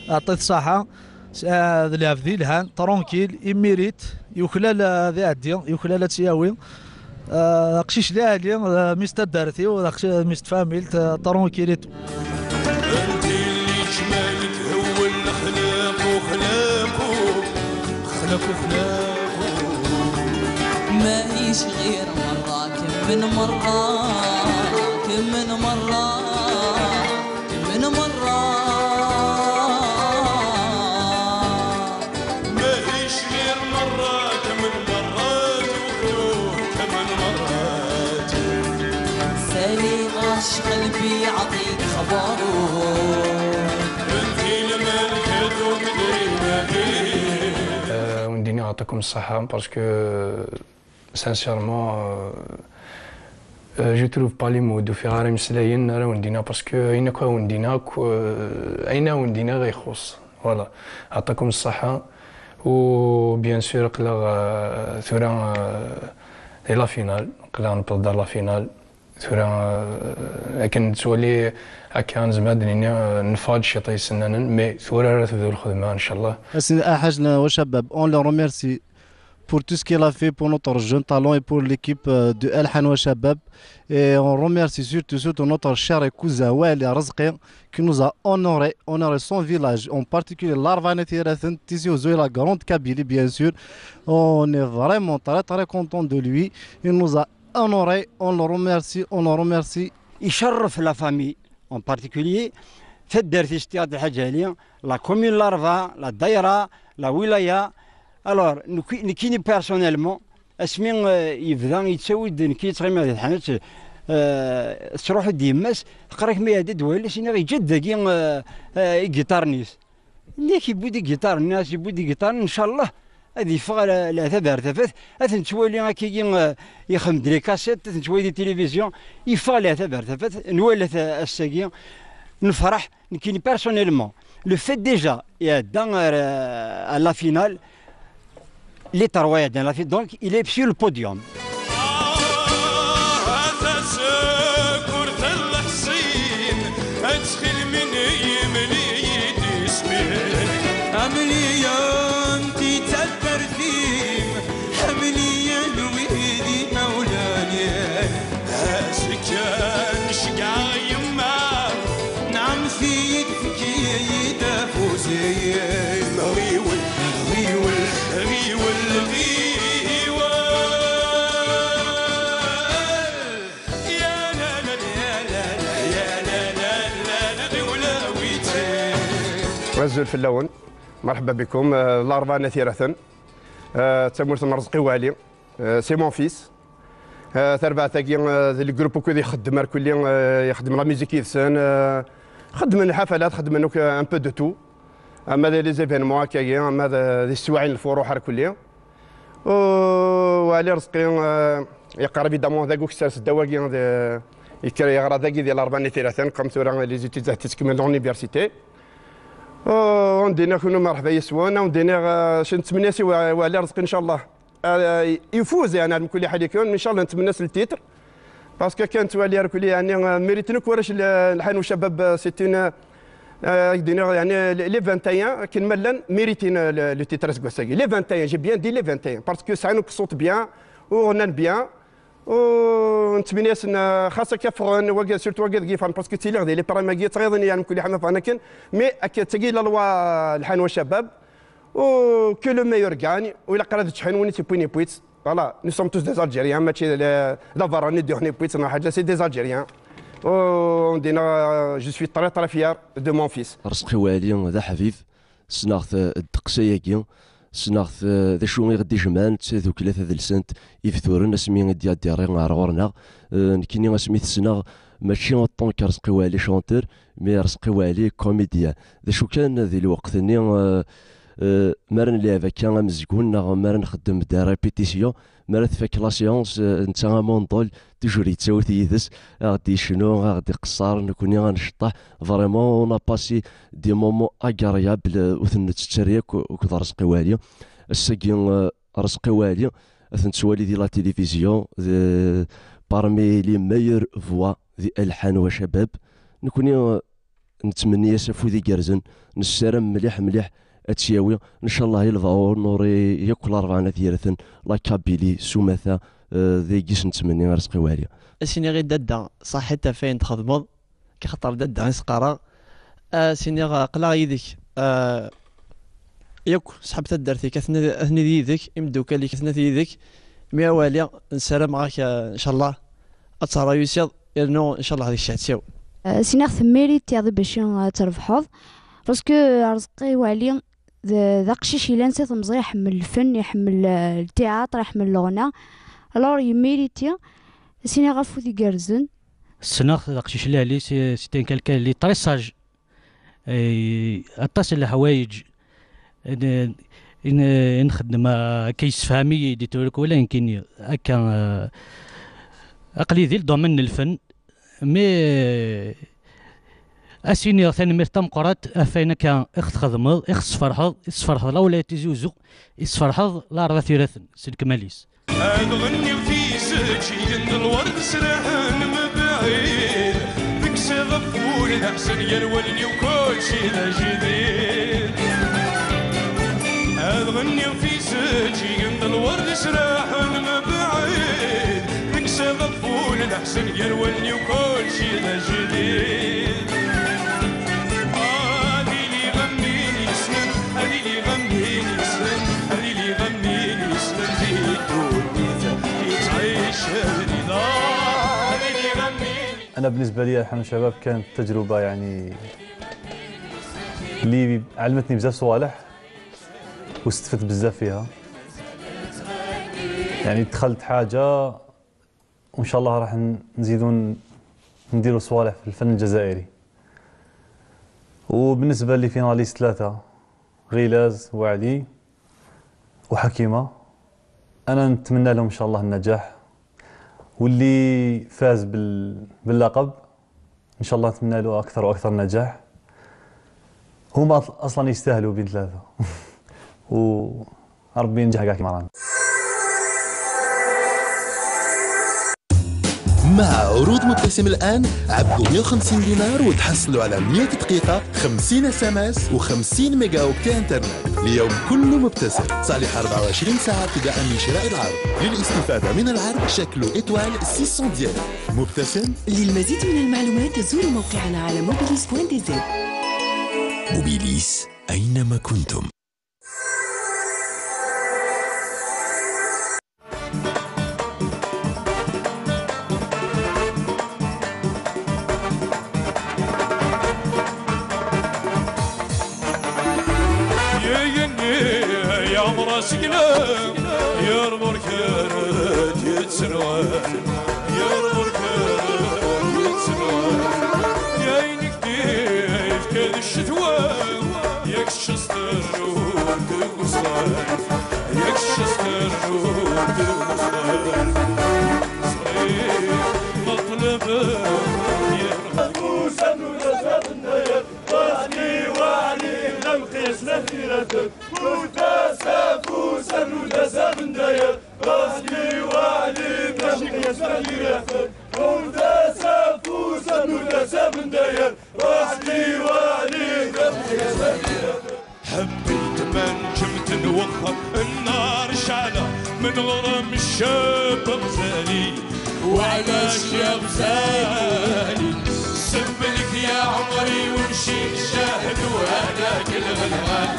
عطيت الصحة. ذي ذي الهان ترونكيل إميريت يوكلال ذي عدي يوكلال تياوي قشيش لي ميست دارتي ميست فاميل ترونكيليتو. انت اللي جمالك هو الخلاق وخلاقه ماهيش غير مرة كم من مرة كم من مرة كم من مرة ماهيش غير مرة كم من مرات وخلوه كم من مرات. سالي عاش قلبي يعطيك خبره انت الملك تدري ما فيه. ونديني يعطيكم الصحة باسكو سانسيرمون جو تروف با لي مود وفي غير مسلاين راه وندينا باسكو اين كوا وندينا اين وندينا غيخص فوالا. يعطيكم الصحة و بيان سور قلا ثورا لا فينال قلا نبدا لا فينال ثورا لكن تولي هكا نزمادني نفاد شي طي سنان مي ثورا راه تبداو الخدمة ان شاء الله. حاجنا وشباب اون لو ريميرسي pour tout ce qu'il a fait pour notre jeune talent et pour l'équipe de El Hanwa Shabab. Et on remercie surtout notre cher cousin Wael Razqi qui nous a honoré son village, en particulier l'Arvan Tirathen, ici aux la grande Kabylie bien sûr. On est vraiment très content de lui. Il nous a honoré, on le remercie. يشرف لا فامي en particulier في الدرتي اشتياط الحاجة لا كومين لارفا لا دايرة لا ولاية. الوغ نكيني بيرسونيلمون اسمي يبدا يتساود نكي تغيما هاد الحانوت تروح ديماس قراك ما يهدد ولا سينا غيجد داكي كيتارنيس اللي كيبودي كيتار الناس يبودي كيتار ان شاء الله هادي يفغ لا ثبار ثفات اثنتوالي هاكي يخدم لي كاسيت اثنتوالي التلفزيون يفغ لا ثبار ثفات نولات الساكي نفرح نكيني بيرسونيلمون لو فيت ديجا يا دان لا فينال les Tarouais dans la fête, donc il est sur le podium. غزول في اللون مرحبا بكم. الاربعه ثيرثن تسموت مرزقي والي سي مون فيس ثربع تاكي الجروب كو يخدم كل يخدم لا ميوزيك يسن خدم الحفلات خدم ان بو دو تو اما لي زيفينمون هكايا اما لي السواعين الفروح كليا والي رزقي يقرب يدامون ذاك كساس الدواكي يقرا ذاك ديال الاربعه ثيرثن قام ثورا لي زيتيزات تسكمل لونيفرسيتي وندينا كونوا مرحبا يسوانا وندينا شنو نتمنى سي والي رزقي ان شاء الله يفوز يعني من كل حال يكون ان شاء الله نتمنى التيتر باسكو كانت والي ركول يعني ميريتنك وراش الحان وشباب سيتين دينا يعني لي 21 كن ملان ميريتين لو تيتر سكوساكي لي 21 جي بيان دي لي 21 باسكو ساعنا كصوت بيان وغنان بيان ونتمنى سن خاصة كفرن وقت سيرتو وقت كيفان باسكو تيلي غادي لي براماكي تغيضني يعني كل حنا فانا كان مي تجي لا لوا الحان والشباب و كو لو ميور غاني ولا قرات تشحن وني تيبويني بويت فوالا نو سوم توس دي الجيريان ماشي لا فاراني ديوني بويت انا حاجه سي دي الجيريان و دينا جو سوي تري فيار دو مون فيس. رزقي والي ذا حبيب سناغ الدقساياكي سناغ ذا شو غادي جمان ذوك ثلاثه ذ السنت يفثورن اسمي ديال دياري غارغورنا نكيني اسمي سناغ ماشي اون كرزقي والي شونتور مي رزقي والي كوميديان ذا شو كان ذي الوقت ني مرن لعبه كان مزكون مرن نخدم دا ريبيتيسيون مرن تفك لا سيونس نتا مونطول توجور يتساوي تيدس غادي شنو غادي قصار نكوني غنشطح فريمون اون باسي دي مومون اغاريابل وثنت الترياك وكذا رزقي والي الساكين رزقي والي اثنتوالي ديال لا تيليفزيون بارمي لي ميور فوا دي الحان وشباب نكوني نتمنى يسافو قرزن نسرم مليح مليح اتشياوي ان شاء الله يلفاو نوري ياكل 4 ثيرثن لا كابيلي سوماثا ذي كيس نتمنى رزقي واليا سيني غير دادا صحيت فين تخدمض كخطر دادا نسقرا سيني قلا يديك ياك سحبت الدرتي كثني يديك امدوكا لي كثني يديك مي واليا نسرم معاك ان شاء الله اترى يسيض انه ان شاء الله هذيك الشيء تساو سيني ثميري تيضي باش تربحوض باسكو رزقي واليا ذا قشيش إلا نسيت مزيان يحمل الفن يحمل التياتر يحمل الغناء الور يميريتي سيني غافو دي كارزن السناخ ذا قشيش لي سيتين كالكان لي طريساج اتصل الحوايج نخدم كيس فهمي دي تورك ولا يمكن هكا اقلي ذي الضمن الفن مي اسيني ثاني مرتم قرات افينا كان اخت خدمض اخت فرحض لا ولا تزوزو يصفرحض لا راه ثلاث سلك ماليس غني في سجين الورد سرحان مبعيد ذيك غفور احسن يرولني وكل شي ذا جديد غني في سجين الورد سرحان مبعيد ذيك غفور احسن يرولني وكل شي ذا جديد أنا بالنسبة لي الحان شباب كانت تجربة يعني اللي علمتني بزاف صوالح واستفدت بزاف فيها. يعني دخلت حاجة وإن شاء الله راح نزيدوا نديروا صوالح في الفن الجزائري. وبالنسبة لي فيناليست 3 غيلاز وعلي وحكيمة، أنا نتمنى لهم إن شاء الله النجاح، واللي فاز باللقب ان شاء الله نتمنى له اكثر واكثر نجاح. هما اصلا يستاهلوا بين 3 وربي ينجح كاع كيما رانا. مع عروض مبتسم الآن عبوا 150 دينار وتحصلوا على 100 دقيقة 50 SMS و50 ميجا اوكتي انترنت اليوم كله مبتسم. صالح 24 ساعة ابتداء من شراء العرض. للاستفادة من العرض شكلوا إيتوال 600 ديال مبتسم. للمزيد من المعلومات زوروا موقعنا على mobilis.dz. موبيليس أينما كنتم. سكنا يا البركات يتسروان يا البركات يتسروان يا عينك كيف كان الشتوان ياك الشستر وتقصان ياك الشستر وتقصان صغير مطلبه يا موسى نوزا النير وعلي وعلي لم قيس نثيرتك حبيت ما نجمت نوخر النار شعلة من غرام الشاب غزالي وعلاش يا غزالي سبلك يا عمري ومشيت شاهد وهداك الغلغال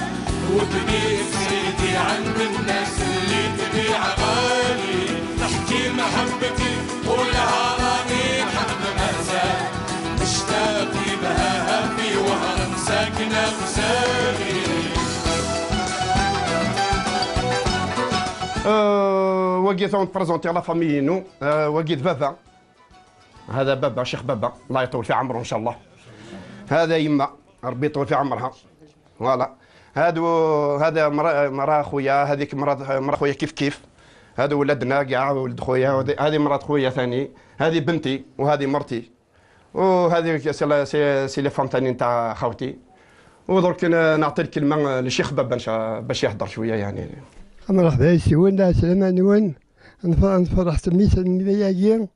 وبنيت سيدي عند الناس اللي تبيع غالي نحكي محبتي ولها راني نحب مازال مشتاقي بها في وهران ساكنة غزالي. وقيت نبريزونتي لا فامي نو وقيت بابا، هذا بابا شيخ بابا الله يطول في عمره ان شاء الله. هذا يما ربي يطول في عمرها فوالا. هذا مرا خويا، هذيك مرا خويا كيف هادو ولادنا كاع ولد خويا، هذه مرات خويا ثاني، هذه بنتي وهذه مرتي وهذه سي لي فام ثاني نتاع خاوتي. ودرك نعطي الكلمه للشيخ بابا باش يهضر شويه يعني. مرحبا يسوون سلامة نون نفرح سميت الملايين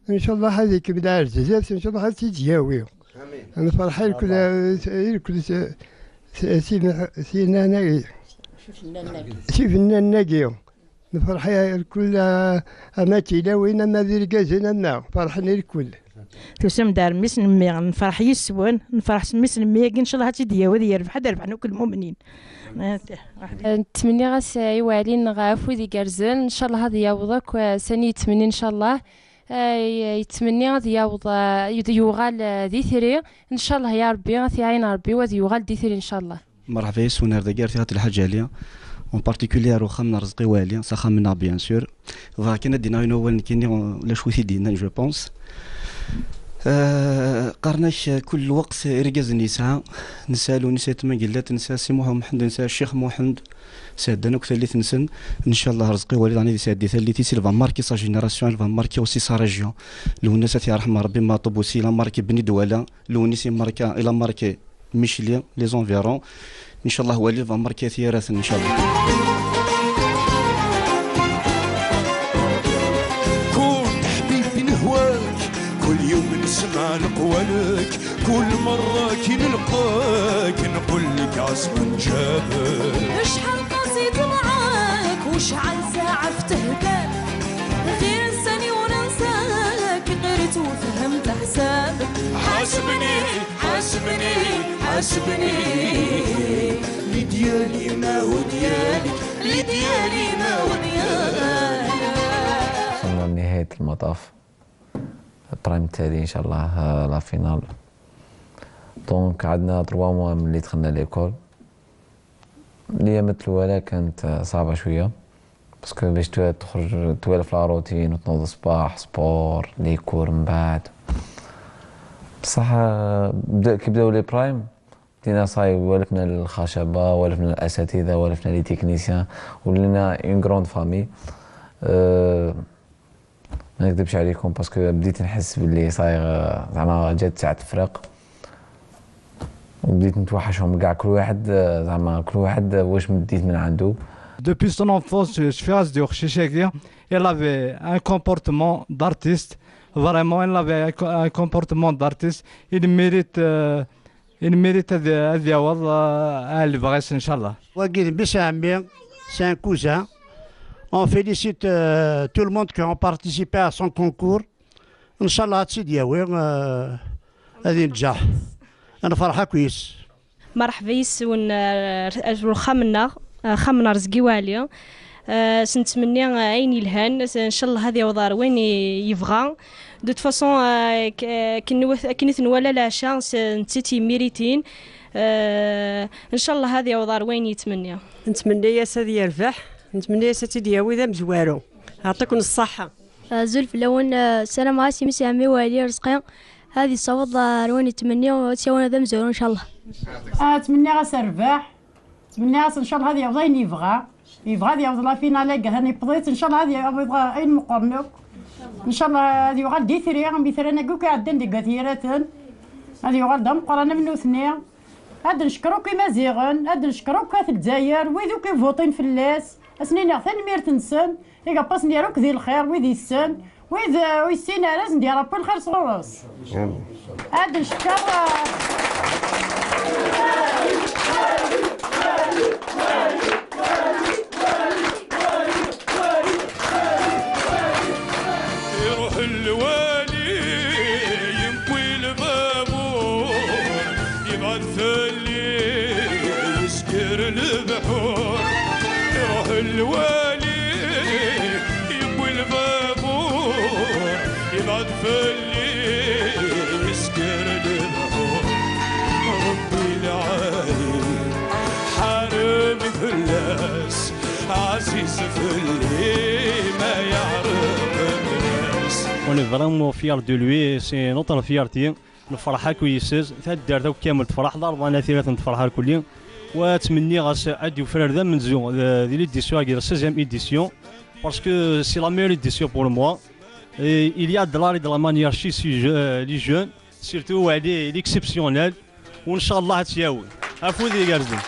ان شاء الله هذيك بلا الجزائر ان شاء الله تجاوي أنا فرحان كل سينا ناقي شفنا الناقي فرحان كل أماتي لوين ما ذي الجازنا فرحان الكل تسمى دار مس نمي نفرح يسون نفرح مس نمي ان شاء الله هاتي ودي يربح هذا ربحنا كل المؤمنين. نتمنى غاس يوالين غافو دي كارزل ان شاء الله هذا يعوضك سني يتمنى ان شاء الله يتمنى غادي يعوض يوغال دي ثري ان شاء الله يا ربي غادي يعين ربي وغادي يوغال دي ثري ان شاء الله. مرحبا يسون هذا كارتي هات الحاجه عليا اون بارتيكولير واخا من رزقي والي ساخا منا بيان سور ولكن دينا هنا كاين لا شويه دينا جو بونس قرناش كل وقت رجز النساء نسالو نساء ما قلات نساء سي محمد نساء الشيخ محمد سادنا وثالث نسن ان شاء الله رزقي والد راني سادي ثالثي سيلفا ماركي سا جينيراسيون فا ماركي اوسي سا ريجيون لو الناس يا رحمه ربي ما طبوسي لا ماركي بني دوله لو نسي ماركا الى ماركي ميشلي لي زونفيرون ان شاء الله والد فا ماركي ثيارات ان شاء الله. كل يوم نسمع نقوالك كل مرة كي نلقاك نقول لك عصب جابك شحال قصيت معاك وشحال ساعة فتهداك غير نساني وننساك قريت وفهمت حسابك حاسبني حاسبني حاسبني لديالي ما هو ديالي لديالي ما هو ديالي. وصلنا لنهاية المطاف البرايم التالي ان شاء الله لا فينال دونك عندنا 3 موا ملي دخلنا ليكول. الايامات الاولى كانت صعبه شويه باسكو باش تخرج توالف لا روتين وتنوض الصباح سبور ليكور من بعد بصح كي بداو لي برايم بدينا صاي والفنا الخشبه والفنا الاساتذه والفنا لي تكنيسيان ولينا اون غروند فامي. ما نكذبش عليكم باسكو بديت نحس باللي صاير زعما جات ساعة الفراق وبديت نتوحشهم كاع كل واحد زعما كل واحد واش مديت من عنده. Depuis son enfance, Sfiaz Dior Chichegia, elle avait un comportement d'artiste. Vraiment, elle avait un comportement d'artiste. Il mérite الذياوض البغيس إن شاء الله. Wagir Bissamir, c'est un cousin. On félicite tout le monde qui a participé à son concours. Inch'Allah تسيدي هذه نجاح. أنا فرحة كويس. مرحبا يسون خمنا رزقي والي سنتمنى عيني الهان ان شاء الله هذه وضار وين يبغى دو فاصون كنت ولا لا شانس نتي ميريتين ان شاء الله هذه وضار وين يتمنى. نتمنى يا سيدي يربح نتمنى يا سيدي دياوي ذا مزوارو يعطيكم الصحة. زلف لون سلام عاسي مسامي والي رزقي هذه صوت رواني تمني وتساونا ذا مزوارو ان شاء الله. اتمنى غاس ربح تمنى غاس ان شاء الله هذه يوضين يبغى هذه يوض لا فينال هاني بضيت ان شاء الله هذه يبغى اين مقرنوك ان شاء الله هذه يغال دي ثري غنبي ثرينا كوكا عندنا دي كثيرات هذه يغال دم قرانا منو اثنين هاد نشكروك مزيغن هاد نشكروك في الجزائر ويذو كيفوطين في اللاس اسنين ثاني ميرت نسن يا باس نديروك ذي الخير ويذي السن ويسين راس ندير ربي الخير صغروس هاد نشكر يروح الوالي ينقوي البابور يبعد ثلي يسكر البحور يروح الوالي ينقوي البابور يبعد ثلي يسكر البحور ربي العالي حارم فلاس عزيز فلي ما يعرف. On est vraiment fiers de lui, c'est notre fierté. نفرحها كويسز تدار ذوك كامل تفرح ضربنا ثلاثة نتفرحها الكلية وتمني غاس عادي فرير ذا من زون دي ليديسيون غير 16e édition parce que c'est la meilleure édition pour moi. Et il y a de l'art et de la manière chez les jeunes surtout elle est exceptionnelle وان شاء الله تياوي عفوا ذي قرزين.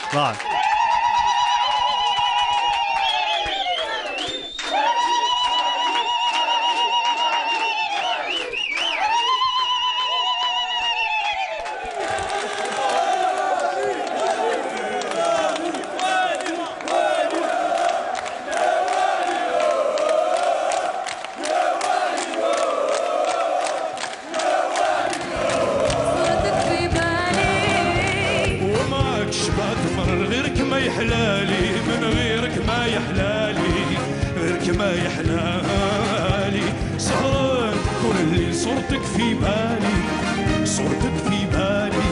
غيرك ما يحلالي من غيرك ما يحلالي غيرك ما يحلالي سهران كل الليل صورتك في بالي صورتك في بالي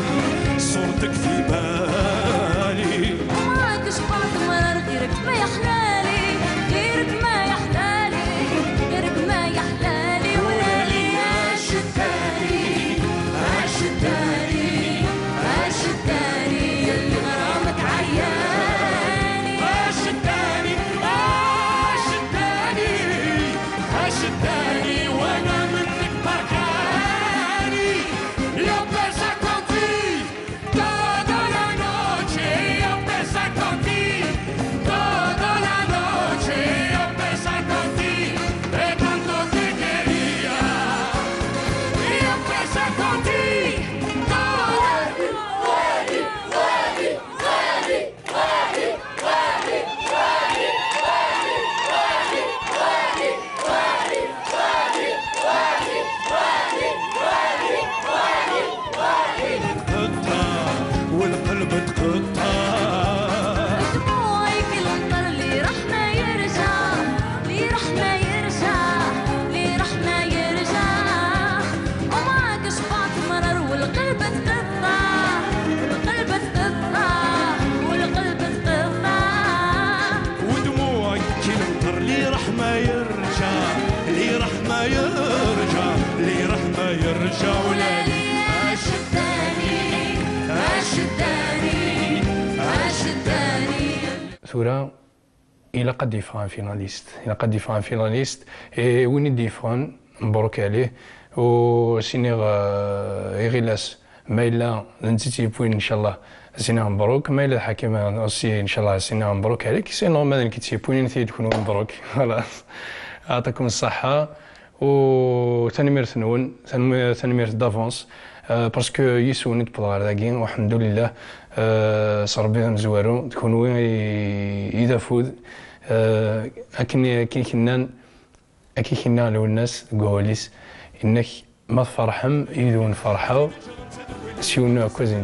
صورتك في بالي معاك شبعت مرار غيرك ما يحلالي غيرك ما يحلالي غيرك ما يحلالي ولا لي عاش الداري عاش الداري عاش الداري اللي غرامك عياني عاش الداري عاش الداري عاش الداري وانا منك بركاني يا باشا كونتي toda la noche yo pensar contigo toda la noche yo pensar contigo de tanto te quería yo pensar contigo والقلب تقطع دموعي في المطر اللي راح ما يرجع اللي راح ما يرجع اللي راح ما يرجع ومعاك شبعت مرر والقلب تقطع والقلب تقطع والقلب تقطع ودموعي كالمطر اللي راح ما يرجع اللي راح ما يرجع اللي راح ما يرجع ولا لي عاش الثاني عاش الثاني عاش الثاني ثورة إلا قد يفهم فيناليست إلا قد يفهم فيناليست وين يدي يفهم مبروك عليه وسينيغ يغيلاس ما إلا نتيتي بوين إن شاء الله سينيغ مبروك ما إلا الحكيم أوسي إن شاء الله سينيغ مبروك عليك سي نورمال كي بوين نتي تكونوا مبروك خلاص يعطيكم الصحة وتنمير ثنون تنمير دافونس باسكو يسوني تبغى داكي والحمد لله صربي مزوارو تكونوا إذا فود أكن كنان أكي كنا لو الناس قوليس إنك ما تفرحم يدون فرحوا سيونا كوزين